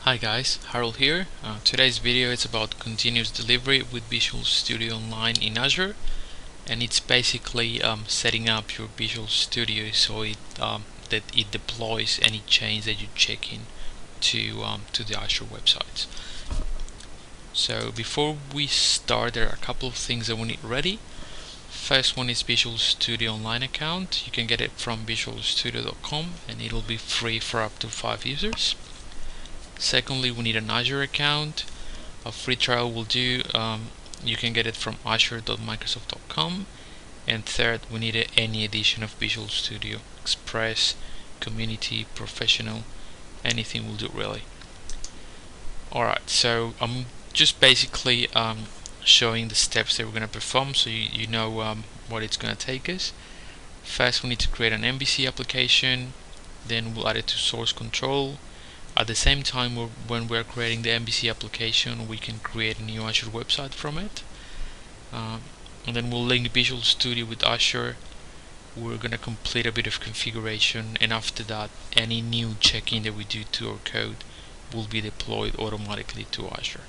Hi guys, Harold here. Today's video is about continuous delivery with Visual Studio Online in Azure, and it's basically setting up your Visual Studio so that it deploys any change that you check in to the Azure websites. So before we start, there are a couple of things that we need ready. First one is Visual Studio Online account. You can get it from visualstudio.com and it'll be free for up to 5 users. Secondly, we need an Azure account. A free trial will do. You can get it from azure.microsoft.com. And third, we need any edition of Visual Studio, Express, Community, Professional, anything will do really. Alright, so I'm just basically showing the steps that we're going to perform so you know what it's going to take us. First, we need to create an MVC application, then we'll add it to source control. At the same time, when we're creating the MVC application, we can create a new Azure website from it. And then we'll link Visual Studio with Azure. We're going to complete a bit of configuration, and after that, any new check-in that we do to our code will be deployed automatically to Azure.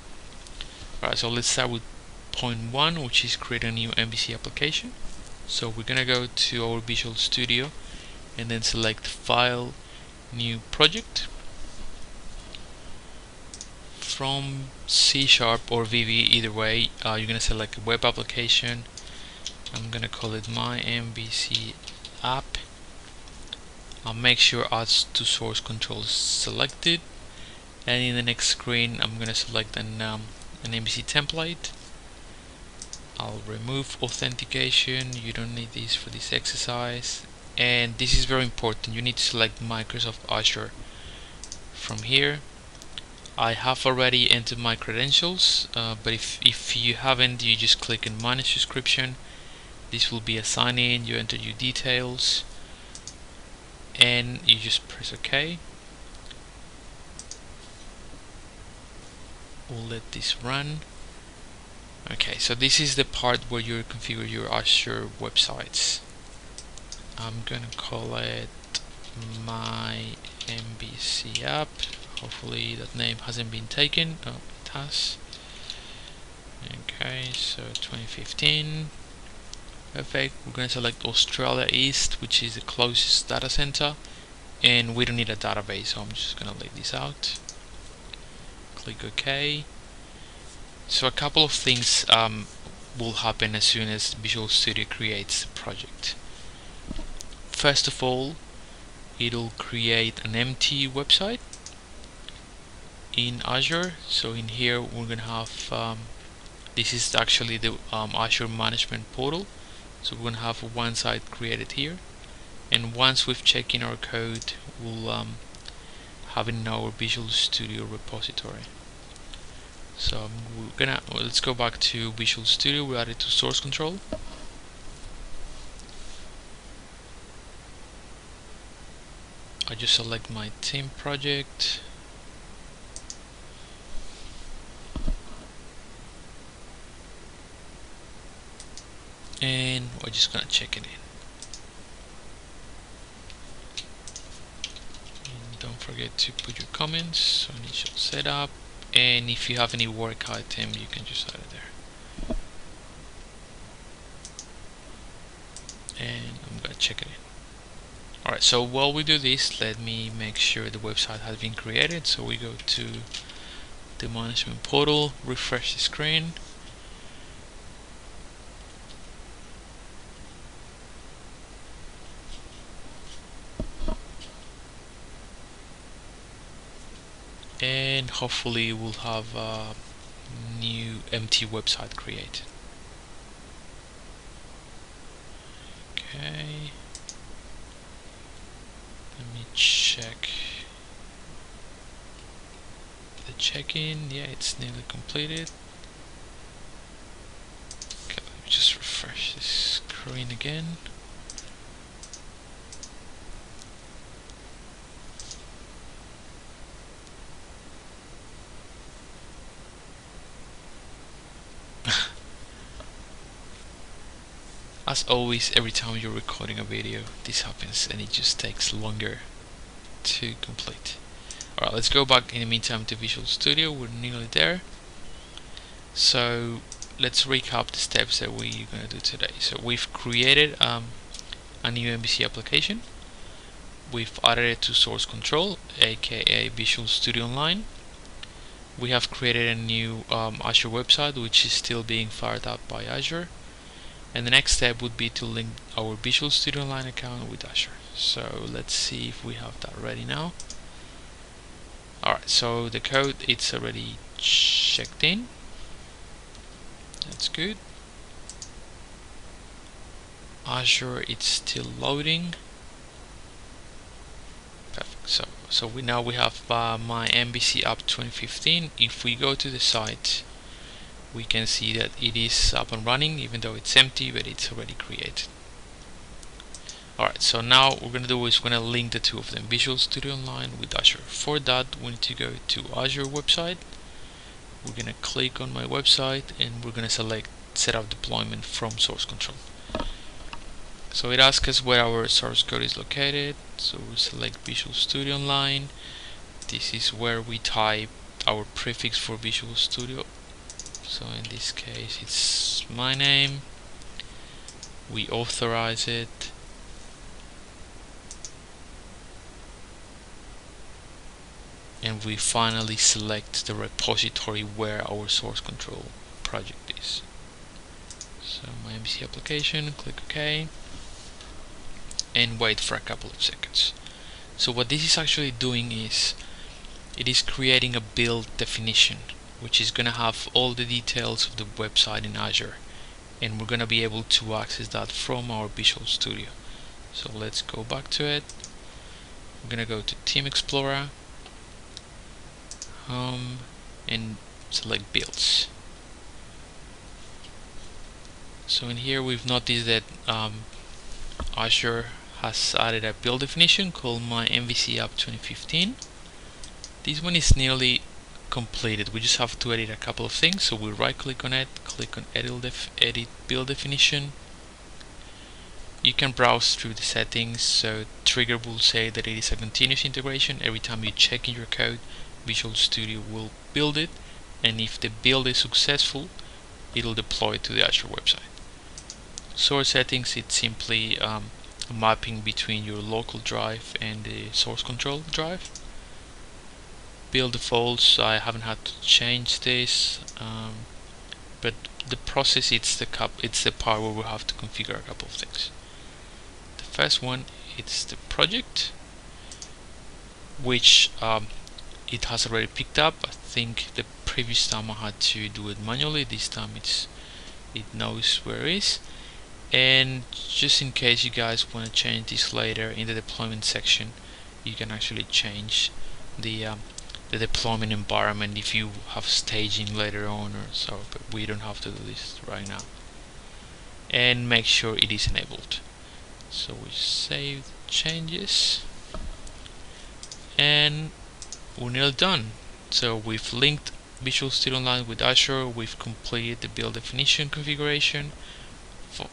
Alright, so let's start with point 1, which is create a new MVC application. So we're going to go to our Visual Studio and then select File, New Project. From C# or VB, either way, you're going to select a web application. I'm going to call it my MVC app. I'll make sure Add to Source Control is selected, and in the next screen I'm going to select an MVC template. I'll remove authentication. You don't need this for this exercise, and this is very important. You need to select Microsoft Azure from here. I have already entered my credentials, but if you haven't, you just click in manage subscription. This will be a sign in. You enter your details and you just press OK. We'll let this run. Okay, so this is the part where you configure your Azure websites. I'm gonna call it my MVC app. Hopefully that name hasn't been taken. Oh, it has. Okay, so 2015. Perfect. We're going to select Australia East, which is the closest data center, and we don't need a database, so I'm just going to leave this out. Click OK. So a couple of things will happen as soon as Visual Studio creates the project. First of all, it'll create an empty website in Azure. So in here we're gonna have this is actually the Azure management portal, so we're gonna have one site created here, and once we've checked in our code, we'll have it in our Visual Studio repository. So let's go back to Visual Studio. We add it to source control. I just select my team project. And we're just gonna check it in. And don't forget to put your comments. So initial setup, and if you have any work item, you can just add it there. And I'm gonna check it in. Alright, so while we do this, let me make sure the website has been created. So we go to the management portal, refresh the screen. And hopefully we'll have a new empty website created. Okay, let me check the check-in. Yeah, it's nearly completed. Okay, let me just refresh this screen again. As always, every time you're recording a video, this happens and it just takes longer to complete. Alright, let's go back in the meantime to Visual Studio. We're nearly there. So let's recap the steps that we're going to do today. So we've created a new MVC application. We've added it to source control, aka Visual Studio Online. We have created a new Azure website, which is still being fired up by Azure. And the next step would be to link our Visual Studio Online account with Azure. So let's see if we have that ready now. Alright, so the code, it's already checked in. That's good. Azure, it's still loading. Perfect. So we have my MVC App 2015. If we go to the site, we can see that it is up and running, even though it's empty, but it's already created. Alright, so now what we're going to do is we're going to link the two of them, Visual Studio Online with Azure. For that, we need to go to Azure website. We're going to click on my website and we're going to select Set up Deployment from Source Control. So it asks us where our source code is located. So we select Visual Studio Online. This is where we type our prefix for Visual Studio. So in this case, it's my name. We authorize it. And we finally select the repository where our source control project is. So my MVC application, click OK, and wait for a couple of seconds. So what this is actually doing is, it is creating a build definition, which is going to have all the details of the website in Azure, and we're going to be able to access that from our Visual Studio. So let's go back to it. We're going to go to Team Explorer, Home, and select Builds. So in here we've noticed that Azure has added a build definition called my MVC App 2015. This one is nearly completed. We just have to edit a couple of things. So we right click on it, click on edit build definition. You can browse through the settings. So trigger will say that it is a continuous integration. Every time you check in your code, Visual Studio will build it, and if the build is successful, it'll deploy it to the Azure website. Source settings, it's simply a mapping between your local drive and the source control drive. Build defaults, I haven't had to change this, but the process, it's the part where we have to configure a couple of things. The first one, it's the project, which it has already picked up. I think the previous time I had to do it manually. This time it knows where it is. And just in case you guys want to change this later in the deployment section, you can actually change the deployment environment if you have staging later on or so, but we don't have to do this right now. And make sure it is enabled. So we save the changes and we're nearly done. So we've linked Visual Studio Online with Azure, we've completed the build definition configuration.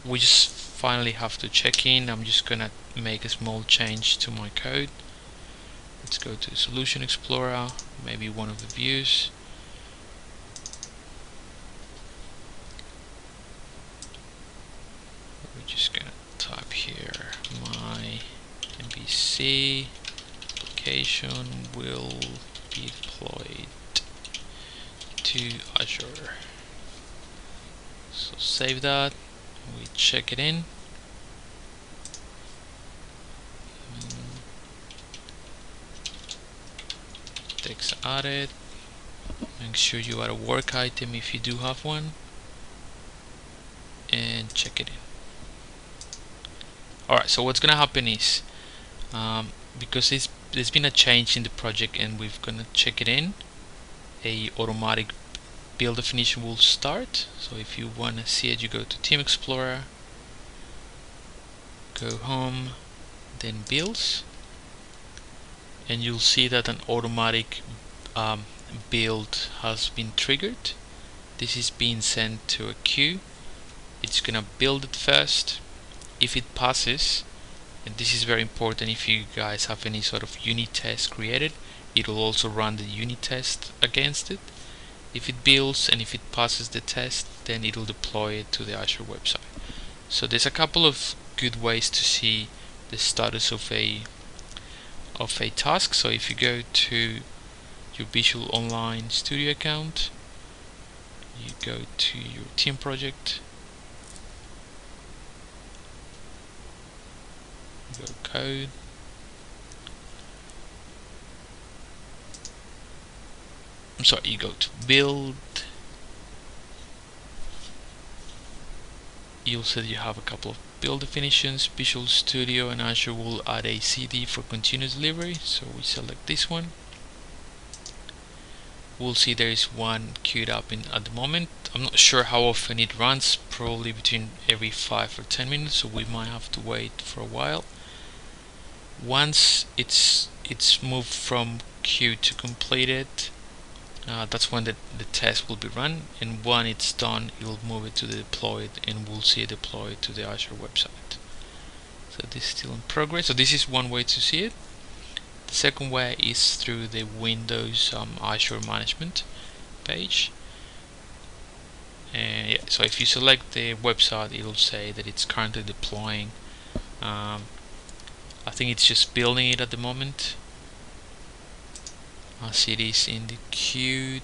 We just finally have to check in. I'm just gonna make a small change to my code. Let's go to Solution Explorer, maybe one of the views. We're just gonna type here, my MVC application will be deployed to Azure. So save that, we check it in. Text added. Make sure you add a work item if you do have one, and check it in. Alright, so what's gonna happen is, because there's been a change in the project and we're gonna check it in, a automatic build definition will start. So if you want to see it, you go to Team Explorer, go Home, then Builds, and you'll see that an automatic build has been triggered. This is being sent to a queue. It's gonna build it first. If it passes, and this is very important if you guys have any sort of unit test created, it'll also run the unit test against it. If it builds and if it passes the test, then it'll deploy it to the Azure website. So there's a couple of good ways to see the status of a task. So if you go to your Visual Online Studio account, you go to your team project, you go code, you go to build. You'll see that you have a couple of build definitions. Visual Studio and Azure will add a CD for continuous delivery, so we select this one. We'll see there is one queued up at the moment. I'm not sure how often it runs, probably between every 5 or 10 minutes, so we might have to wait for a while. Once it's moved from queue to completed, that's when the test will be run, and when it's done, you'll move it to the deployed, and we'll see it deployed to the Azure website. So this is still in progress. So this is one way to see it. The second way is through the Windows Azure management page. And yeah, so if you select the website, it'll say that it's currently deploying. I think it's just building it at the moment. As it is in the queued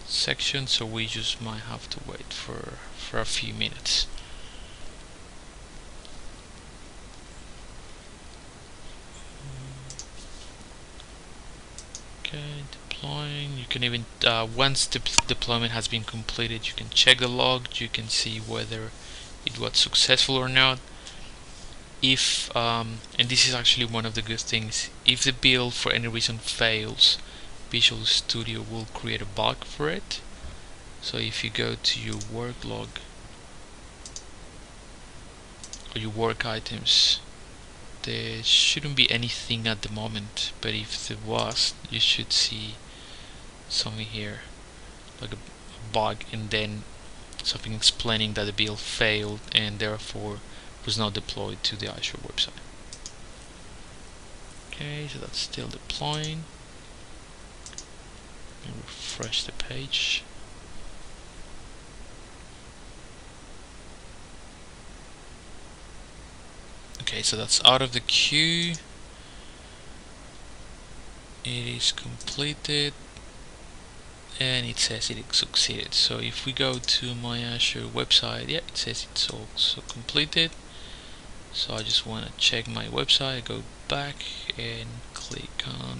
section, so we just might have to wait for a few minutes. Okay, deploying. You can even once the deployment has been completed, you can check the log. You can see whether it was successful or not. If and this is actually one of the good things, if the build for any reason fails, Visual Studio will create a bug for it. So if you go to your work log or your work items, there shouldn't be anything at the moment, but if there was, you should see something here like a bug, and then something explaining that the build failed and therefore was not deployed to the Azure website. Okay, so that's still deploying. And refresh the page. Okay, so that's out of the queue. It is completed, and it says it succeeded. So if we go to my Azure website, yeah, it says it's also completed. So I just want to check my website. I go back and click on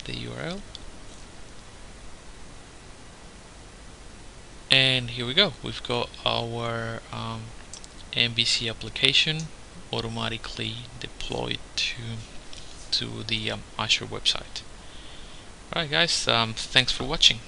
the URL, and here we go. We've got our MVC application automatically deployed to the Azure website. Alright guys, thanks for watching.